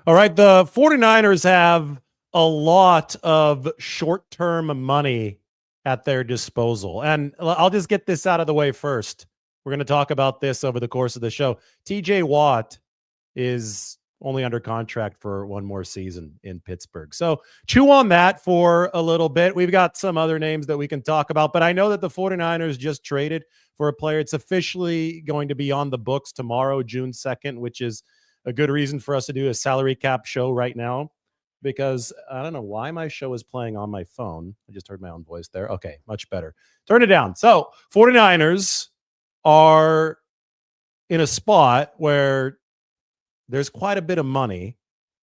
All right, the 49ers have a lot of short-term money at their disposal. And I'll just get this out of the way first. We're going to talk about this over the course of the show. TJ Watt is only under contract for one more season in Pittsburgh. So chew on that for a little bit. We've got some other names that we can talk about, but I know that the 49ers just traded for a player. It's officially going to be on the books tomorrow, June 2nd, which is a good reason for us to do a salary cap show right now, because I don't know why my show is playing on my phone. I just heard my own voice there. Okay, much better. Turn it down. So 49ers are in a spot where there's quite a bit of money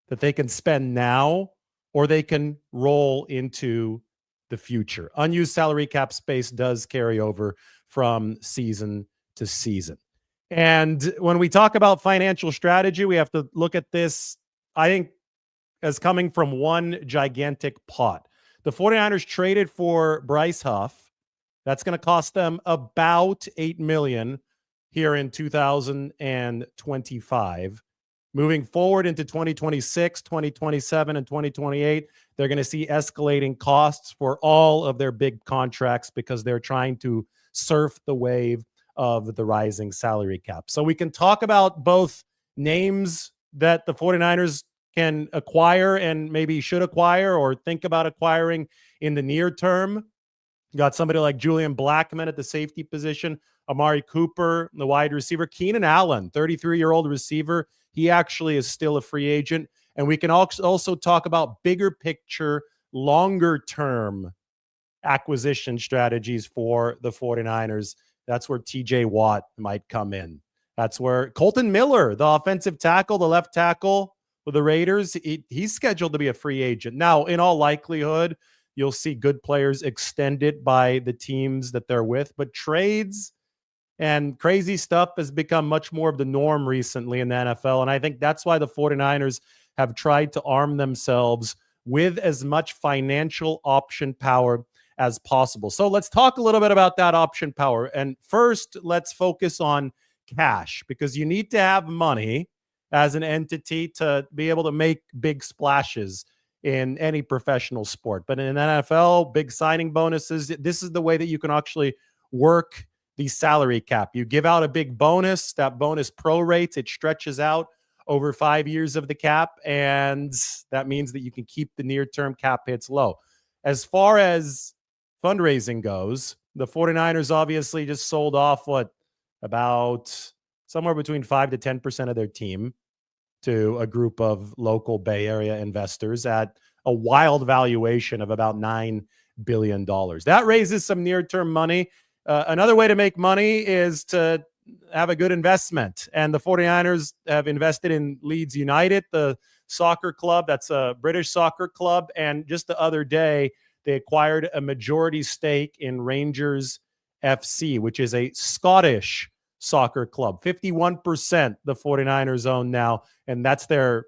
that they can spend now, or they can roll into the future. Unused salary cap space does carry over from season to season. And when we talk about financial strategy, we have to look at this, I think, as coming from one gigantic pot. The 49ers traded for Bryce Huff. That's going to cost them about $8 million here in 2025. Moving forward into 2026, 2027, and 2028, they're going to see escalating costs for all of their big contracts because they're trying to surf the wave of the rising salary cap. So we can talk about both names that the 49ers can acquire and maybe should acquire or think about acquiring in the near term. You got somebody like Julian Blackmon at the safety position, Amari Cooper, the wide receiver, Keenan Allen, 33-year-old receiver. He actually is still a free agent. And we can also talk about bigger picture, longer term acquisition strategies for the 49ers. That's where TJ Watt might come in. That's where Colton Miller, the offensive tackle, the left tackle for the Raiders, he's scheduled to be a free agent. Now, in all likelihood, you'll see good players extended by the teams that they're with, but trades and crazy stuff has become much more of the norm recently in the NFL. And I think that's why the 49ers have tried to arm themselves with as much financial option power as possible. So let's talk a little bit about that option power. And first, let's focus on cash, because you need to have money as an entity to be able to make big splashes in any professional sport. But in NFL, big signing bonuses, this is the way that you can actually work the salary cap. You give out a big bonus, that bonus prorates, it stretches out over 5 years of the cap, and that means that you can keep the near-term cap hits low. As far as fundraising goes, the 49ers obviously just sold off about somewhere between 5 to 10% of their team to a group of local Bay Area investors at a wild valuation of about $9 billion. That raises some near-term money. Another way to make money is to have a good investment. And the 49ers have invested in Leeds United, the soccer club. That's a British soccer club. And just the other day, they acquired a majority stake in Rangers FC, which is a Scottish soccer club. 51% the 49ers own now, and that's their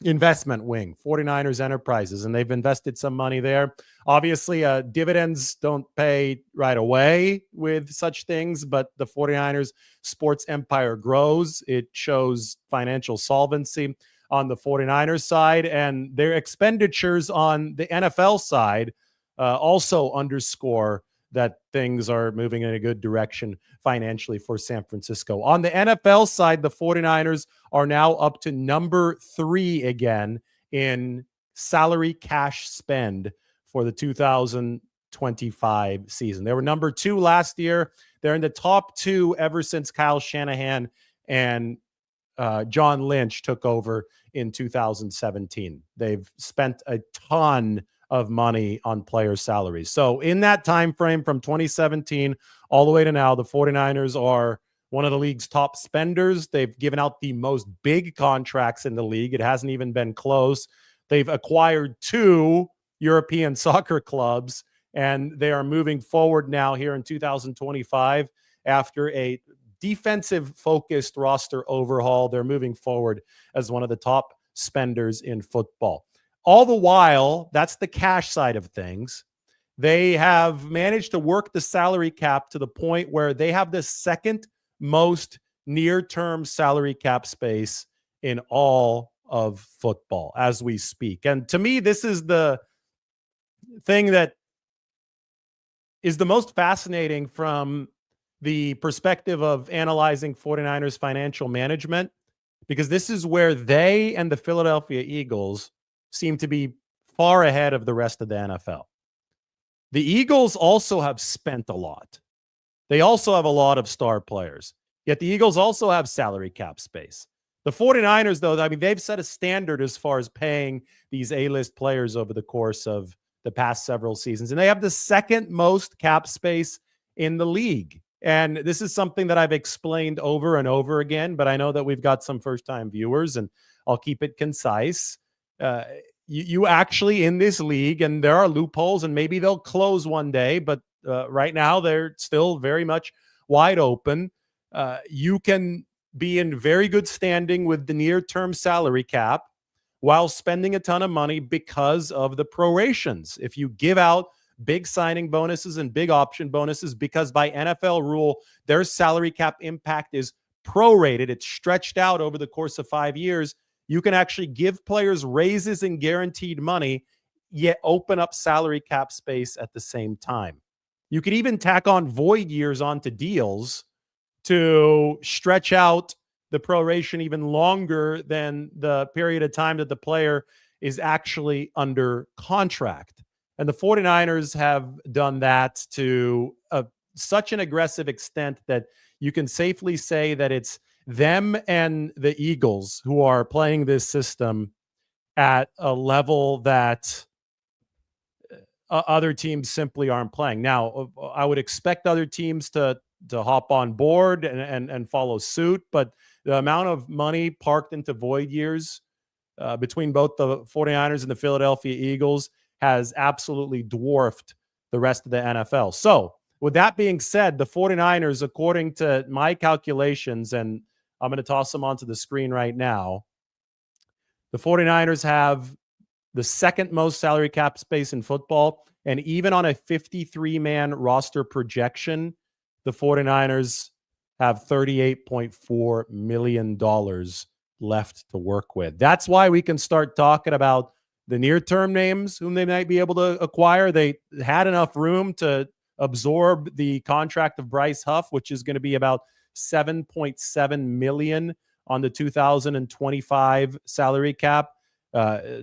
investment wing, 49ers Enterprises, and they've invested some money there. Obviously, dividends don't pay right away with such things, but the 49ers sports empire grows. It shows financial solvency on the 49ers side, and their expenditures on the NFL side also underscore that things are moving in a good direction financially for San Francisco. On the NFL side, the 49ers are now up to number 3 again in salary cash spend for the 2025 season. They were number 2 last year. They're in the top 2 ever since Kyle Shanahan and John Lynch took over in 2017. They've spent a ton of money on player salaries. So in that time frame from 2017 all the way to now, the 49ers are one of the league's top spenders. They've given out the most big contracts in the league. It hasn't even been close. They've acquired 2 European soccer clubs, and they are moving forward now here in 2025 after a defensive-focused roster overhaul. They're moving forward as one of the top spenders in football. All the while, that's the cash side of things. They have managed to work the salary cap to the point where they have the second most near-term salary cap space in all of football as we speak. And to me, this is the thing that is the most fascinating from the perspective of analyzing 49ers financial management, because this is where they and the Philadelphia Eagles seem to be far ahead of the rest of the NFL. The Eagles also have spent a lot. They also have a lot of star players. Yet the Eagles also have salary cap space. The 49ers, though, I mean, they've set a standard as far as paying these A-list players over the course of the past several seasons. And they have the second most cap space in the league. And this is something that I've explained over and over again, but I know that we've got some first-time viewers, and I'll keep it concise. You actually, in this league, and there are loopholes, and maybe they'll close one day, but right now they're still very much wide open. You can be in very good standing with the near-term salary cap while spending a ton of money because of the prorations. If you give out big signing bonuses and big option bonuses, because by NFL rule, their salary cap impact is prorated, it's stretched out over the course of 5 years, you can actually give players raises and guaranteed money, yet open up salary cap space at the same time. You could even tack on void years onto deals to stretch out the proration even longer than the period of time that the player is actually under contract. And the 49ers have done that to such an aggressive extent that you can safely say that it's them and the Eagles who are playing this system at a level that other teams simply aren't playing. Now, I would expect other teams to hop on board and follow suit, but the amount of money parked into void years between both the 49ers and the Philadelphia Eagles has absolutely dwarfed the rest of the NFL. So with that being said, the 49ers, according to my calculations, and I'm going to toss them onto the screen right now, the 49ers have the second most salary cap space in football. And even on a 53-man roster projection, the 49ers have $38.4 million left to work with. That's why we can start talking about the near-term names whom they might be able to acquire. They had enough room to absorb the contract of Bryce Huff, which is going to be about $7.7 million on the 2025 salary cap.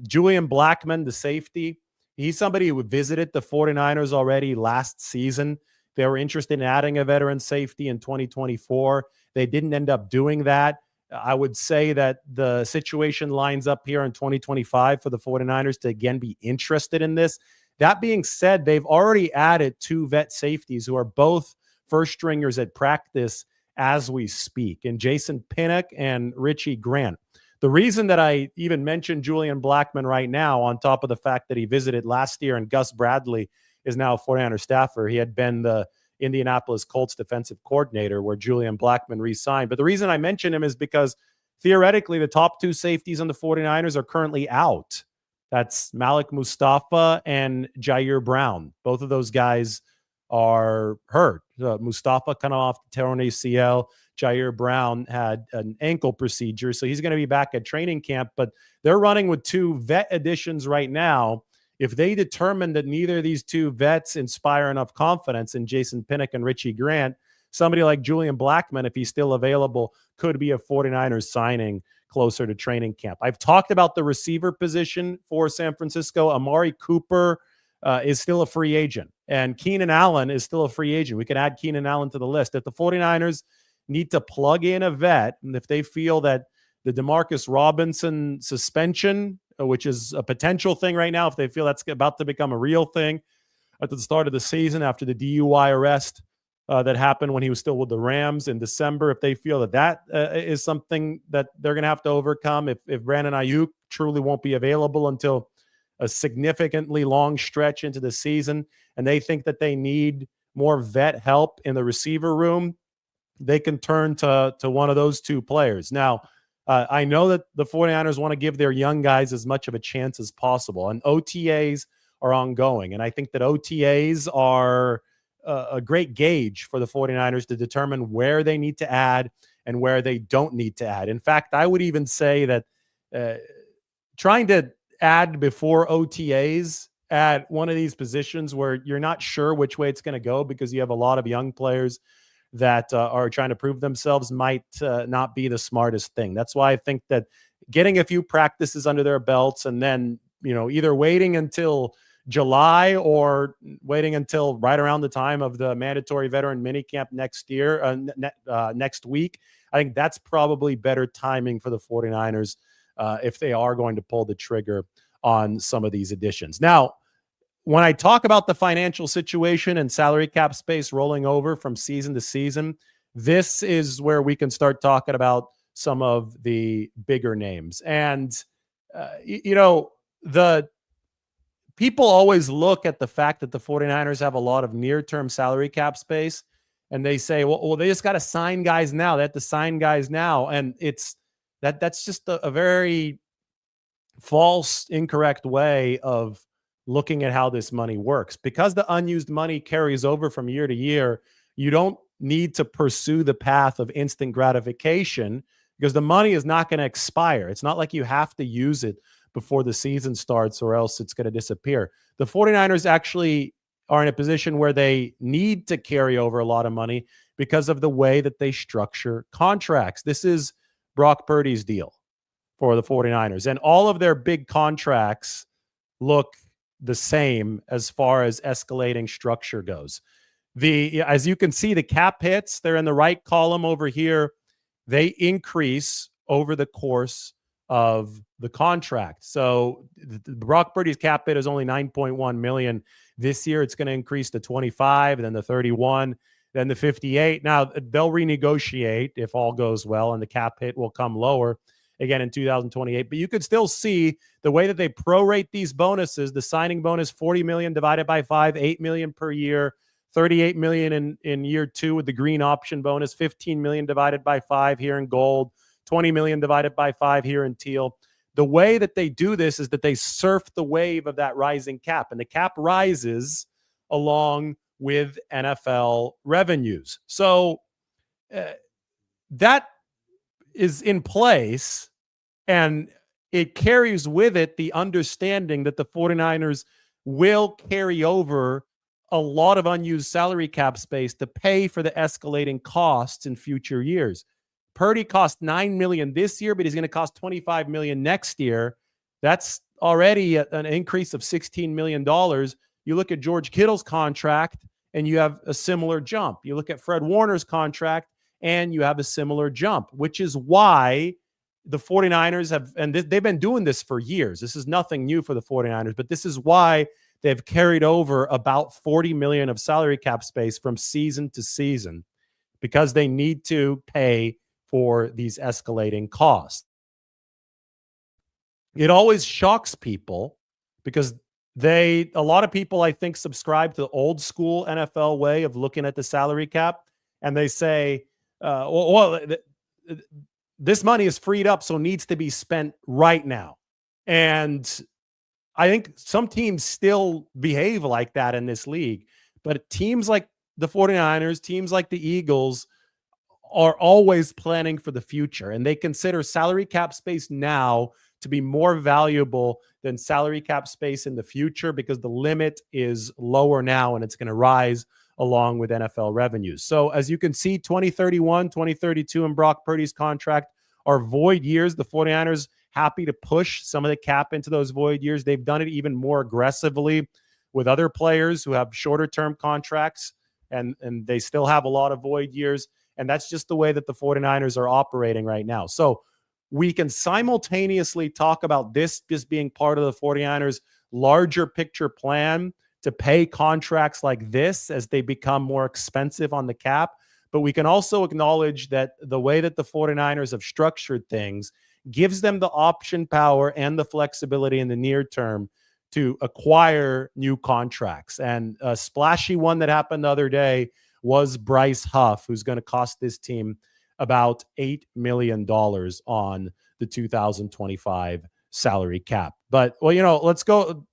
Julian Blackmon, the safety, he's somebody who visited the 49ers already last season. They were interested in adding a veteran safety in 2024. They didn't end up doing that. I would say that the situation lines up here in 2025 for the 49ers to again be interested in this. That being said, they've already added 2 vet safeties who are both first stringers at practice as we speak, and Jason Pinnock and Richie Grant. The reason that I even mentioned Julian Blackmon right now, on top of the fact that he visited last year and Gus Bradley is now a 49er staffer, he had been the Indianapolis Colts defensive coordinator where Julian Blackmon re-signed. But the reason I mention him is because theoretically the top 2 safeties on the 49ers are currently out. That's Malik Mustafa and Jair Brown. Both of those guys are hurt. Mustafa kind of off the torn ACL. Jair Brown had an ankle procedure, so he's going to be back at training camp. But they're running with 2 vet additions right now. If they determine that neither of these 2 vets inspire enough confidence in Jason Pinnock and Richie Grant, somebody like Julian Blackmon, if he's still available, could be a 49ers signing closer to training camp. I've talked about the receiver position for San Francisco. Amari Cooper is still a free agent, and Keenan Allen is still a free agent. We could add Keenan Allen to the list. If the 49ers need to plug in a vet, and if they feel that the Demarcus Robinson suspension, which is a potential thing right now, if they feel that's about to become a real thing at the start of the season after the DUI arrest that happened when he was still with the Rams in December, if they feel that is something that they're going to have to overcome, if Brandon Ayuk truly won't be available until a significantly long stretch into the season, and they think that they need more vet help in the receiver room, they can turn to one of those 2 players. Now, I know that the 49ers want to give their young guys as much of a chance as possible, and OTAs are ongoing. And I think that OTAs are a great gauge for the 49ers to determine where they need to add and where they don't need to add. In fact, I would even say that uh, trying to add before OTAs at one of these positions where you're not sure which way it's going to go because you have a lot of young players that are trying to prove themselves might not be the smartest thing. That's why I think that getting a few practices under their belts and then, either waiting until July or waiting until right around the time of the mandatory veteran minicamp next year, next week, I think that's probably better timing for the 49ers if they are going to pull the trigger on some of these additions. Now, when I talk about the financial situation and salary cap space rolling over from season to season, this is where we can start talking about some of the bigger names. And, the people always look at the fact that the 49ers have a lot of near-term salary cap space and they say, well they just got to sign guys now. They have to sign guys now. And that's just a very false, incorrect way of looking at how this money works. Because the unused money carries over from year to year, you don't need to pursue the path of instant gratification because the money is not going to expire. It's not like you have to use it before the season starts or else it's going to disappear. The 49ers actually are in a position where they need to carry over a lot of money because of the way that they structure contracts. This is Brock Purdy's deal for the 49ers. And all of their big contracts look the same as far as escalating structure goes. As you can see, the cap hits, they're in the right column over here. They increase over the course of the contract. So Brock Purdy's cap hit is only 9.1 million. This year it's going to increase to 25, then the 31, then the 58. Now they'll renegotiate if all goes well and the cap hit will come lower again in 2028. But you could still see the way that they prorate these bonuses. The signing bonus, 40 million divided by 5, 8 million per year, 38 million in year 2 with the green option bonus, 15 million divided by 5 here in gold, 20 million divided by 5 here in teal. The way that they do this is that they surf the wave of that rising cap, and the cap rises along with NFL revenues. So that is in place, and it carries with it the understanding that the 49ers will carry over a lot of unused salary cap space to pay for the escalating costs in future years. Purdy cost $9 million this year, but he's going to cost $25 million next year. That's already an increase of $16 million. You look at George Kittle's contract, and you have a similar jump. You look at Fred Warner's contract, and you have a similar jump, which is why the 49ers have, and they've been doing this for years. This is nothing new for the 49ers, but this is why they've carried over about 40 million of salary cap space from season to season, because they need to pay for these escalating costs. It always shocks people because a lot of people, I think, subscribe to the old school NFL way of looking at the salary cap, and they say, this money is freed up, so needs to be spent right now. And I think some teams still behave like that in this league, but teams like the 49ers, teams like the Eagles are always planning for the future, and they consider salary cap space now to be more valuable than salary cap space in the future because the limit is lower now and it's going to rise along with NFL revenues. So as you can see, 2031, 2032 and Brock Purdy's contract are void years. The 49ers happy to push some of the cap into those void years. They've done it even more aggressively with other players who have shorter term contracts, and they still have a lot of void years. And that's just the way that the 49ers are operating right now. So we can simultaneously talk about this just being part of the 49ers' larger picture plan to pay contracts like this as they become more expensive on the cap. But we can also acknowledge that the way that the 49ers have structured things gives them the option power and the flexibility in the near term to acquire new contracts. And a splashy one that happened the other day was Bryce Huff, who's going to cost this team about $8 million on the 2025 salary cap. But, let's go.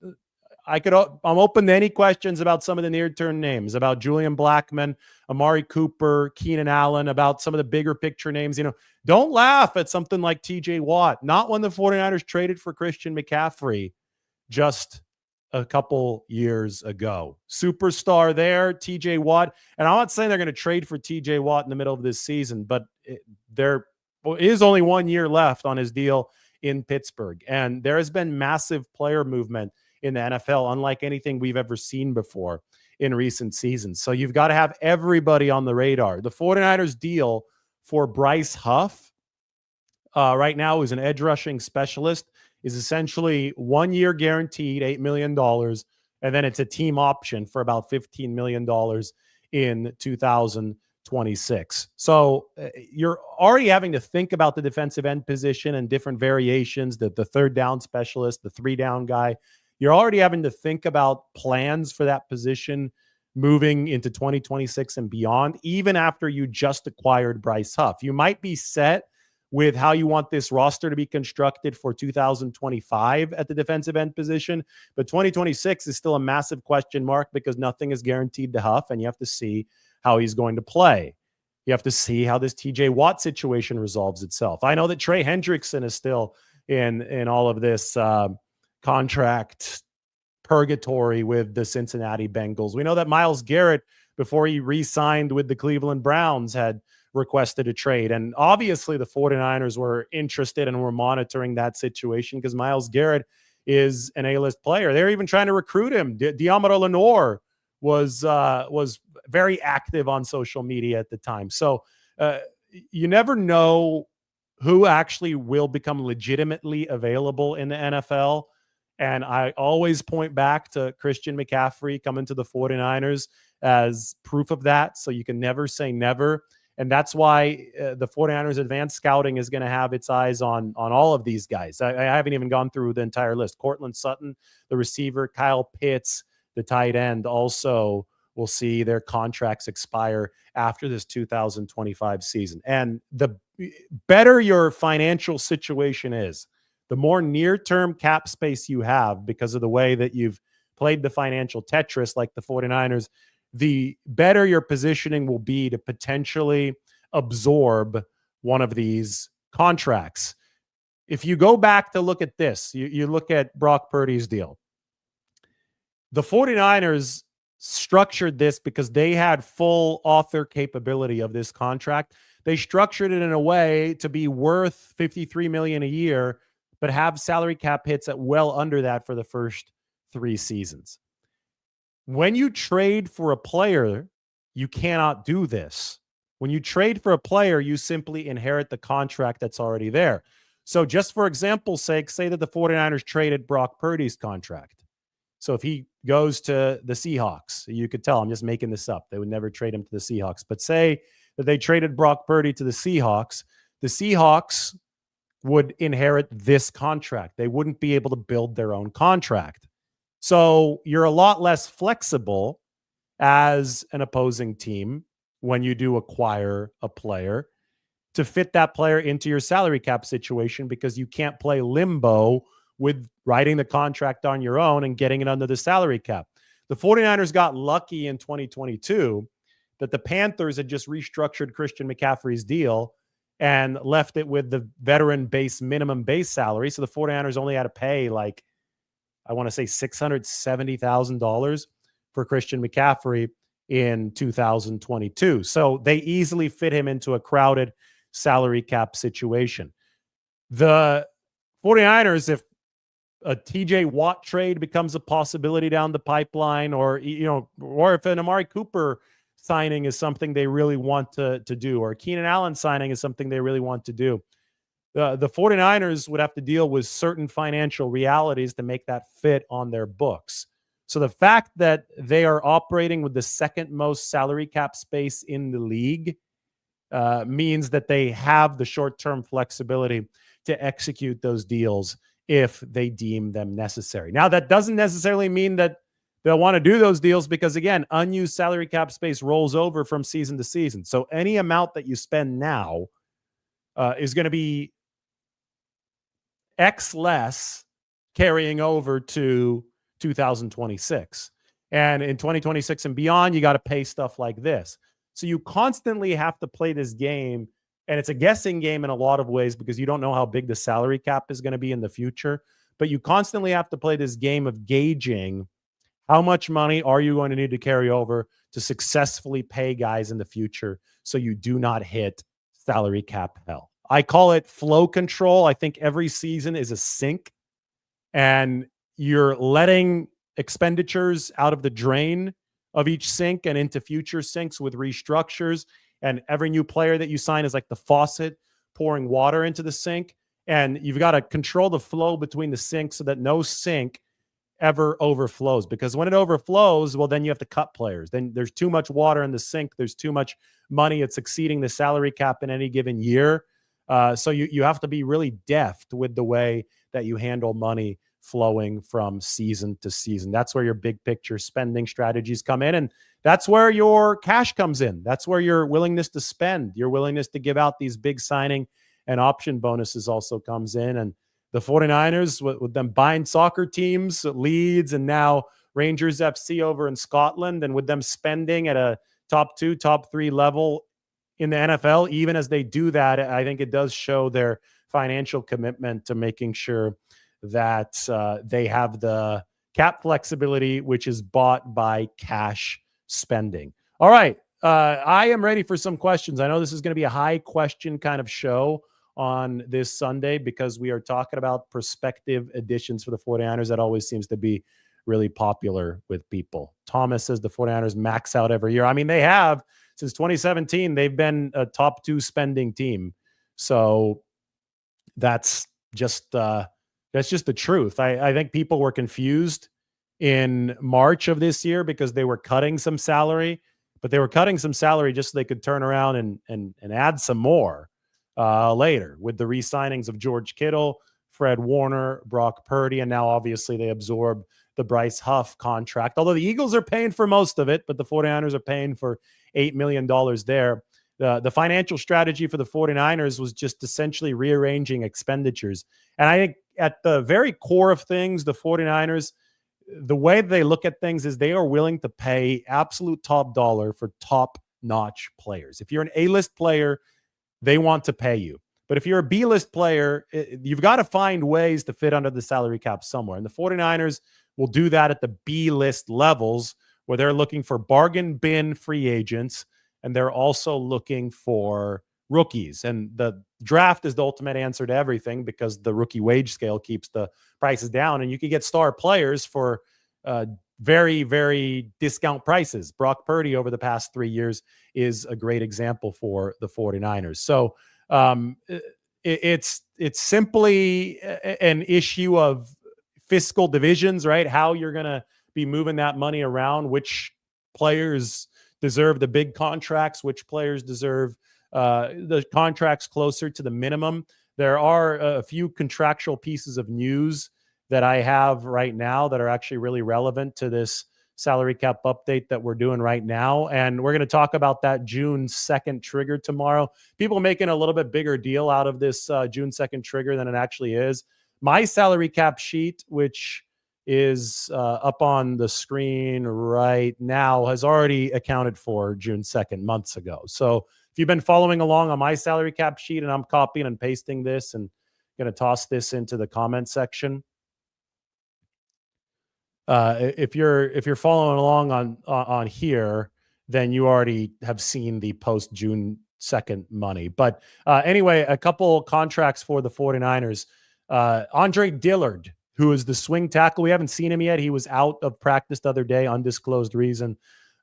I'm open to any questions about some of the near-term names, about Julian Blackmon, Amari Cooper, Keenan Allen, about some of the bigger picture names. Don't laugh at something like TJ Watt. Not when the 49ers traded for Christian McCaffrey just a couple years ago. Superstar there, TJ Watt. And I'm not saying they're going to trade for TJ Watt in the middle of this season, but there is only 1 year left on his deal in Pittsburgh. And there has been massive player movement in the NFL, unlike anything we've ever seen before in recent seasons. So you've got to have everybody on the radar. The 49ers deal for Bryce Huff right now is an edge rushing specialist, is essentially 1 year guaranteed, $8 million. And then it's a team option for about $15 million in 2026. So you're already having to think about the defensive end position and different variations, the third down specialist, the 3-down guy. You're already having to think about plans for that position moving into 2026 and beyond, even after you just acquired Bryce Huff. You might be set with how you want this roster to be constructed for 2025 at the defensive end position. But 2026 is still a massive question mark because nothing is guaranteed to Huff, and you have to see how he's going to play. You have to see how this TJ Watt situation resolves itself. I know that Trey Hendrickson is still in all of this contract purgatory with the Cincinnati Bengals. We know that Myles Garrett, before he re-signed with the Cleveland Browns, had requested a trade. And obviously the 49ers were interested and were monitoring that situation because Myles Garrett is an A-list player. They're even trying to recruit him. Diamaro Lenore was very active on social media at the time. So you never know who actually will become legitimately available in the NFL. And I always point back to Christian McCaffrey coming to the 49ers as proof of that. So you can never say never. And that's why the 49ers advanced scouting is going to have its eyes on all of these guys. I haven't even gone through the entire list. Cortland Sutton, the receiver, Kyle Pitts, the tight end, also will see their contracts expire after this 2025 season. And the better your financial situation is, the more near-term cap space you have because of the way that you've played the financial Tetris like the 49ers, the better your positioning will be to potentially absorb one of these contracts. If you go back to look at this, you look at Brock Purdy's deal. The 49ers structured this because they had full author capability of this contract. They structured it in a way to be worth $53 million a year, but have salary cap hits at well under that for the first 3 seasons. When you trade for a player, you cannot do this. When you trade for a player, you simply inherit the contract that's already there. So just for example's sake, say that the 49ers traded Brock Purdy's contract. So if he goes to the Seahawks, you could tell, I'm just making this up. They would never trade him to the Seahawks. But say that they traded Brock Purdy to the Seahawks would inherit this contract. They wouldn't be able to build their own contract. So you're a lot less flexible as an opposing team when you do acquire a player to fit that player into your salary cap situation because you can't play limbo with writing the contract on your own and getting it under the salary cap. The 49ers got lucky in 2022 that the Panthers had just restructured Christian McCaffrey's deal and left it with the veteran base minimum base salary. So the 49ers only had to pay I want to say $670,000 for Christian McCaffrey in 2022. So they easily fit him into a crowded salary cap situation. The 49ers, if a TJ Watt trade becomes a possibility down the pipeline, or if an Amari Cooper signing is something they really want to do, or Keenan Allen signing is something they really want to do, the 49ers would have to deal with certain financial realities to make that fit on their books. So the fact that they are operating with the second most salary cap space in the league means that they have the short-term flexibility to execute those deals if they deem them necessary. Now, that doesn't necessarily mean that they'll want to do those deals because, again, unused salary cap space rolls over from season to season. So any amount that you spend now is going to be X less carrying over to 2026. And in 2026 and beyond, you got to pay stuff like this. So you constantly have to play this game. And it's a guessing game in a lot of ways because you don't know how big the salary cap is going to be in the future. But you constantly have to play this game of gauging how much money are you going to need to carry over to successfully pay guys in the future so you do not hit salary cap hell. I call it flow control. I think every season is a sink, and you're letting expenditures out of the drain of each sink and into future sinks with restructures. And every new player that you sign is like the faucet pouring water into the sink. And you've got to control the flow between the sinks so that no sink ever overflows, because when it overflows, well, then you have to cut players. Then there's too much water in the sink. There's too much money. It's exceeding the salary cap in any given year. So you have to be really deft with the way that you handle money flowing from season to season. That's where your big picture spending strategies come in. And that's where your cash comes in. That's where your willingness to spend, your willingness to give out these big signing and option bonuses also comes in. And the 49ers, with them buying soccer teams, Leeds, and now Rangers FC over in Scotland, and with them spending at a top 2, top 3 level in the NFL, even as they do that, I think it does show their financial commitment to making sure that they have the cap flexibility, which is bought by cash spending. All right. I am ready for some questions. I know this is going to be a high question kind of show on this Sunday because we are talking about prospective additions for the 49ers. That always seems to be really popular with people. Thomas says the 49ers max out every year. I mean, they have since 2017. They've been a top 2 spending team. So that's just the truth. I think people were confused in March of this year because they were cutting some salary, but they were cutting some salary just so they could turn around and add some more later with the re-signings of George Kittle, Fred Warner, Brock Purdy, and now obviously they absorb the Bryce Huff contract, although the Eagles are paying for most of it, but the 49ers are paying for $8 million there. The financial strategy for the 49ers was just essentially rearranging expenditures. And I think at the very core of things, the 49ers, the way they look at things is they are willing to pay absolute top dollar for top-notch players. If you're an A-list player, they want to pay you. But if you're a B-list player, you've got to find ways to fit under the salary cap somewhere. And the 49ers will do that at the B-list levels where they're looking for bargain bin free agents, and they're also looking for rookies. And the draft is the ultimate answer to everything because the rookie wage scale keeps the prices down, and you can get star players for very, very discount prices. Brock Purdy over the past 3 years is a great example for the 49ers. So it's simply an issue of fiscal divisions, right? How you're going to be moving that money around, which players deserve the big contracts, which players deserve the contracts closer to the minimum. There are a few contractual pieces of news that I have right now that are actually really relevant to this salary cap update that we're doing right now. And we're going to talk about that June 2nd trigger tomorrow. People making a little bit bigger deal out of this June 2nd trigger than it actually is. My salary cap sheet, which is up on the screen right now, has already accounted for June 2nd months ago. So if you've been following along on my salary cap sheet, and I'm copying and pasting this and going to toss this into the comment section. If you're following along on here, then you already have seen the post June 2nd money. But anyway, a couple contracts for the 49ers. Andre Dillard, who is the swing tackle. We haven't seen him yet. He was out of practice the other day, undisclosed reason.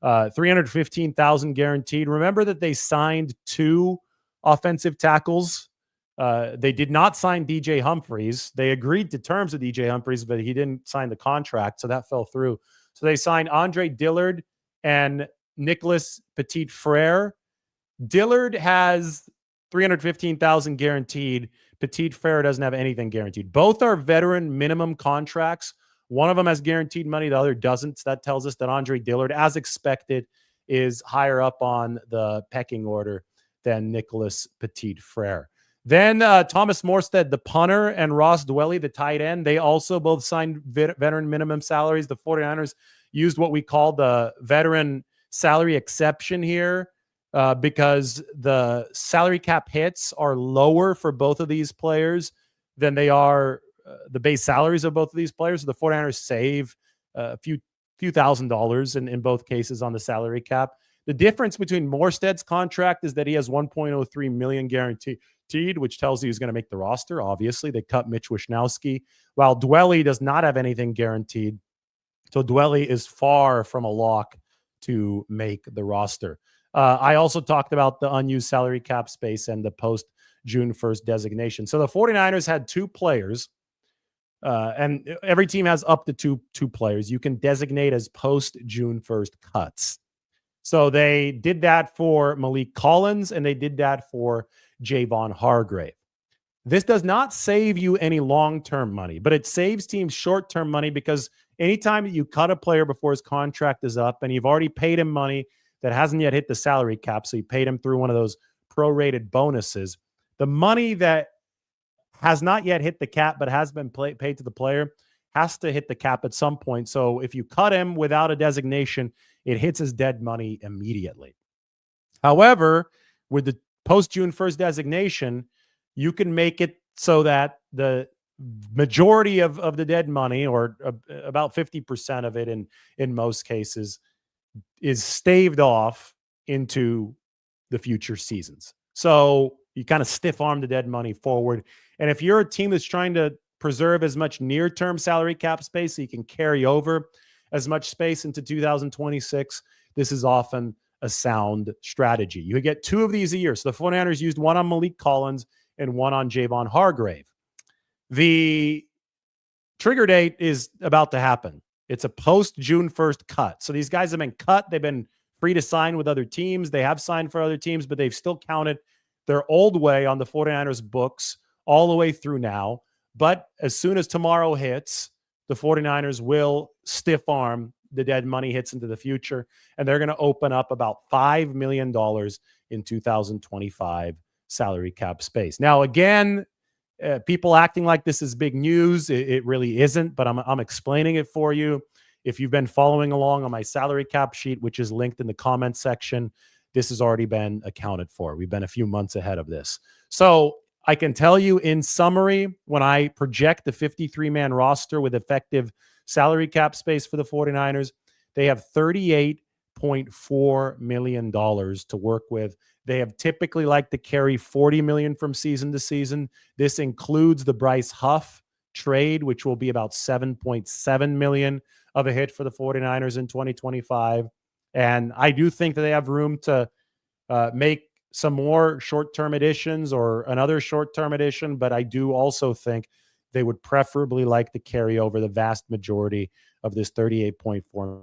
$315,000 guaranteed. Remember that they signed 2 offensive tackles. They did not sign DJ Humphries. They agreed to terms with DJ Humphries, but he didn't sign the contract, so that fell through. So they signed Andre Dillard and Nicholas Petit-Frere. Dillard has $315,000 guaranteed. Petit-Frere doesn't have anything guaranteed. Both are veteran minimum contracts. One of them has guaranteed money, the other doesn't. So that tells us that Andre Dillard, as expected, is higher up on the pecking order than Nicholas Petit-Frere. Then Thomas Morstead, the punter, and Ross Dwelly, the tight end, they also both signed veteran minimum salaries. The 49ers used what we call the veteran salary exception here because the salary cap hits are lower for both of these players than they are the base salaries of both of these players. So the 49ers save a few $1,000s in both cases on the salary cap. The difference between Morstead's contract is that he has 1.03 million guaranteed, which tells you he's going to make the roster. Obviously, they cut Mitch Wishnowsky, while Dwelly does not have anything guaranteed. So Dwelly is far from a lock to make the roster. I also talked about the unused salary cap space and the post June 1st designation. So the 49ers had two players, and every team has up to two players you can designate as post June 1st cuts. So they did that for Malik Collins, and they did that for Javon Hargrave. This does not save you any long-term money, but it saves teams short-term money because anytime that you cut a player before his contract is up and you've already paid him money that hasn't yet hit the salary cap, so you paid him through one of those prorated bonuses, the money that has not yet hit the cap but has been paid to the player has to hit the cap at some point. So if you cut him without a designation, it hits his dead money immediately. However, with the post June 1st designation, you can make it so that the majority of the dead money, or about 50% of it in most cases, is staved off into the future seasons. So you kind of stiff arm the dead money forward. And if you're a team that's trying to preserve as much near-term salary cap space so you can carry over as much space into 2026, this is often a sound strategy. You get two of these a year. So the 49ers used one on Malik Collins and one on Javon Hargrave. The trigger date is about to happen. It's a post June 1st cut. So these guys have been cut. They've been free to sign with other teams. They have signed for other teams, but they've still counted their old way on the 49ers books all the way through now. But as soon as tomorrow hits, the 49ers will stiff arm the dead money hits into the future, and they're going to open up about $5 million in 2025 salary cap space. Now, again, people acting like this is big news. It really isn't, but I'm explaining it for you. If you've been following along on my salary cap sheet, which is linked in the comments section, this has already been accounted for. We've been a few months ahead of this. So I can tell you in summary, when I project the 53-man roster with effective salary cap space for the 49ers, they have $38.4 million to work with. They have typically liked to carry $40 million from season to season. This includes the Bryce Huff trade, which will be about $7.7 million of a hit for the 49ers in 2025. And I do think that they have room to make some more short-term additions or another short-term addition, but I do also think they would preferably like to carry over the vast majority of this 38.4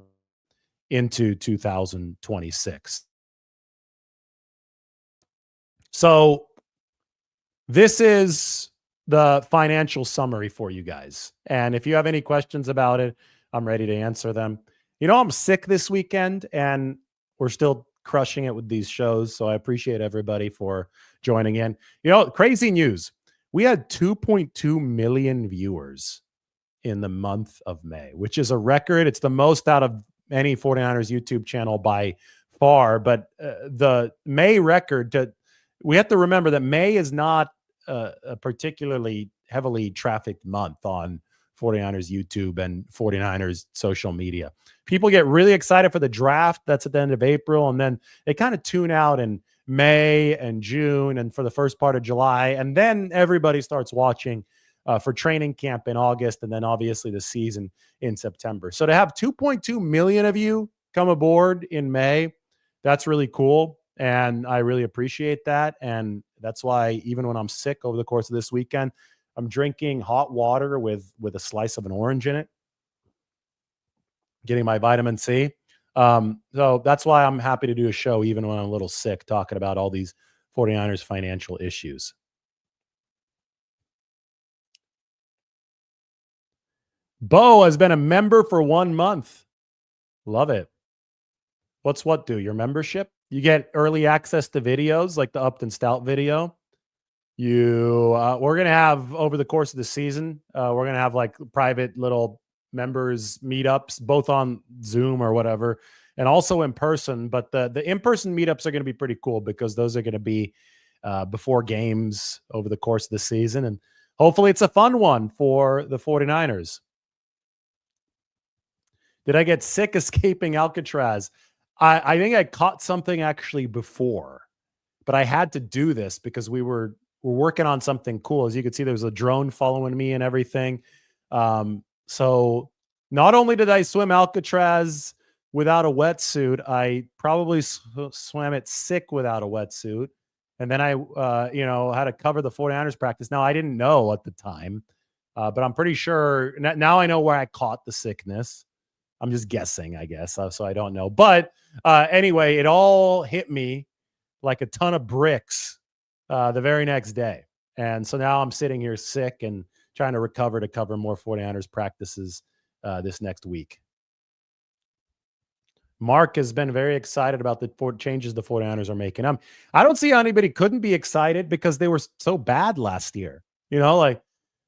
into 2026. So this is the financial summary for you guys. And if you have any questions about it, I'm ready to answer them. You know, I'm sick this weekend and we're still crushing it with these shows. So I appreciate everybody for joining in. You know, crazy news. We had 2.2 million viewers in the month of May, which is a record. It's the most out of any 49ers YouTube channel by far. But the May record, we have to remember that May is not a particularly heavily trafficked month on 49ers YouTube and 49ers social media. People get really excited for the draft. That's at the end of April. And then they kind of tune out in May and June and for the first part of July. And then everybody starts watching for training camp in August. And then obviously the season in September. So to have 2.2 million of you come aboard in May, that's really cool. And I really appreciate that. And that's why even when I'm sick over the course of this weekend, I'm drinking hot water with a slice of an orange in it, getting my vitamin C. So that's why I'm happy to do a show, even when I'm a little sick, talking about all these 49ers financial issues. Bo has been a member for 1 month. Love it. What's what do? Your membership? You get early access to videos like the Upton Stout video. We're gonna have over the course of the season, we're gonna have like private little members meetups, both on Zoom or whatever, and also in person. But the in person meetups are gonna be pretty cool because those are gonna be before games over the course of the season, and hopefully it's a fun one for the 49ers. Did I get sick escaping Alcatraz? I think I caught something actually before, but I had to do this because we're working on something cool. As you can see, there was a drone following me and everything. So not only did I swim Alcatraz without a wetsuit, I probably swam it sick without a wetsuit. And then I, had to cover the 49ers practice. Now, I didn't know at the time, but I'm pretty sure now I know where I caught the sickness. I'm just guessing, I guess. So I don't know. But anyway, it all hit me like a ton of bricks the very next day. And so now I'm sitting here sick and trying to recover to cover more 49ers practices this next week. Mark has been very excited about the changes the 49ers are making. I don't see how anybody couldn't be excited because they were so bad last year. Like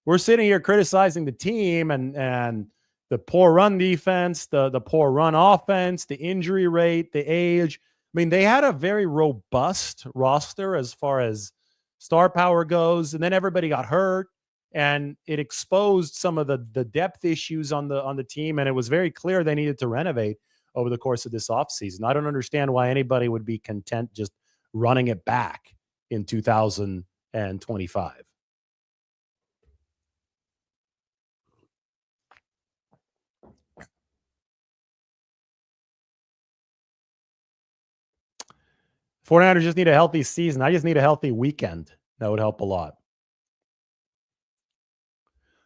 we're sitting here criticizing the team and the poor run defense, the poor run offense, the injury rate, the age. I mean, they had a very robust roster as far as star power goes, and then everybody got hurt, and it exposed some of the depth issues on the team, and it was very clear they needed to renovate over the course of this offseason. I don't understand why anybody would be content just running it back in 2025. 49ers just need a healthy season. I just need a healthy weekend. That would help a lot.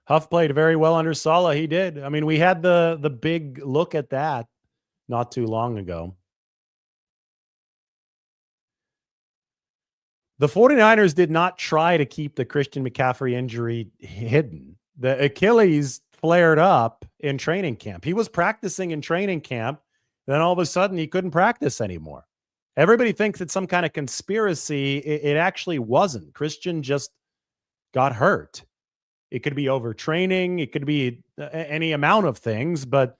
Huff played very well under Saleh. He did. I mean, we had the big look at that not too long ago. The 49ers did not try to keep the Christian McCaffrey injury hidden. The Achilles flared up in training camp. He was practicing in training camp. Then all of a sudden he couldn't practice anymore. Everybody thinks it's some kind of conspiracy. It actually wasn't. Christian just got hurt. It could be overtraining. It could be any amount of things, but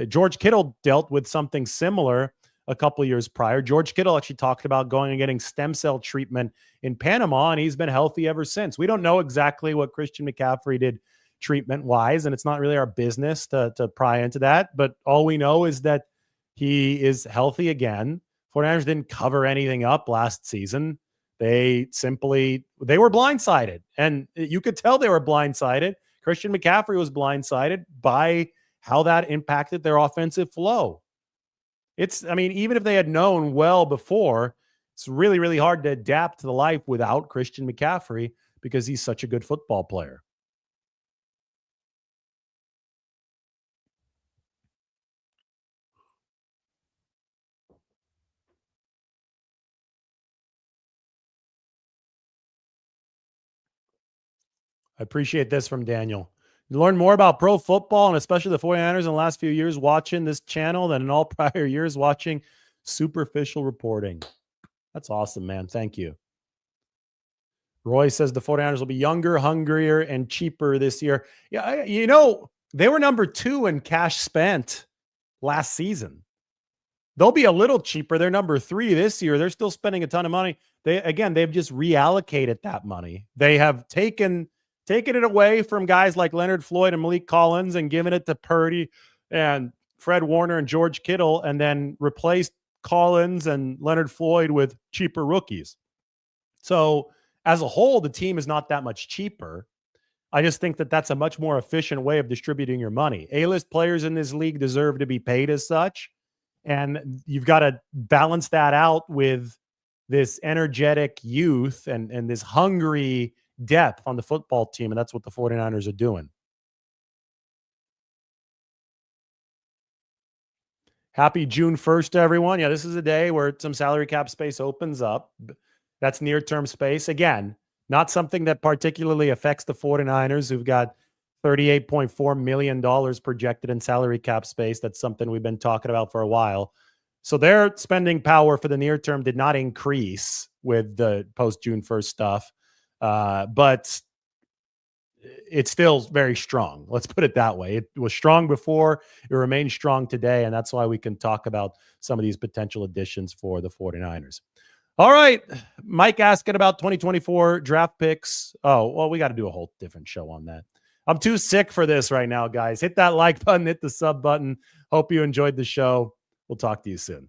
George Kittle dealt with something similar a couple of years prior. George Kittle actually talked about going and getting stem cell treatment in Panama, and he's been healthy ever since. We don't know exactly what Christian McCaffrey did treatment-wise, and it's not really our business to pry into that, but all we know is that he is healthy again. 49ers didn't cover anything up last season. They were blindsided, and you could tell they were blindsided. Christian McCaffrey was blindsided by how that impacted their offensive flow. Even if they had known well before, it's really, really hard to adapt to the life without Christian McCaffrey because he's such a good football player. I appreciate this from Daniel. You learn more about pro football and especially the 49ers in the last few years watching this channel than in all prior years watching superficial reporting. That's awesome, man. Thank you. Roy says the 49ers will be younger, hungrier, and cheaper this year. Yeah, they were number 2 in cash spent last season. They'll be a little cheaper. They're number 3 this year. They're still spending a ton of money. They've just reallocated that money. They have taken it away from guys like Leonard Floyd and Malik Collins and given it to Purdy and Fred Warner and George Kittle, and then replaced Collins and Leonard Floyd with cheaper rookies. So as a whole, the team is not that much cheaper. I just think that that's a much more efficient way of distributing your money. A-list players in this league deserve to be paid as such. And you've got to balance that out with this energetic youth and this hungry depth on the football team. And that's what the 49ers are doing. Happy June 1st, everyone. Yeah, this is a day where some salary cap space opens up. That's near-term space. Again, not something that particularly affects the 49ers, who've got $38.4 million projected in salary cap space. That's something we've been talking about for a while. So their spending power for the near term did not increase with the post-June 1st stuff. But it's still very strong. Let's put it that way. It was strong before, it remains strong today, and that's why we can talk about some of these potential additions for the 49ers. All right. Mike asking about 2024 draft picks. Oh, well, we got to do a whole different show on that. I'm too sick for this right now, guys. Hit that like button, hit the sub button. Hope you enjoyed the show. We'll talk to you soon.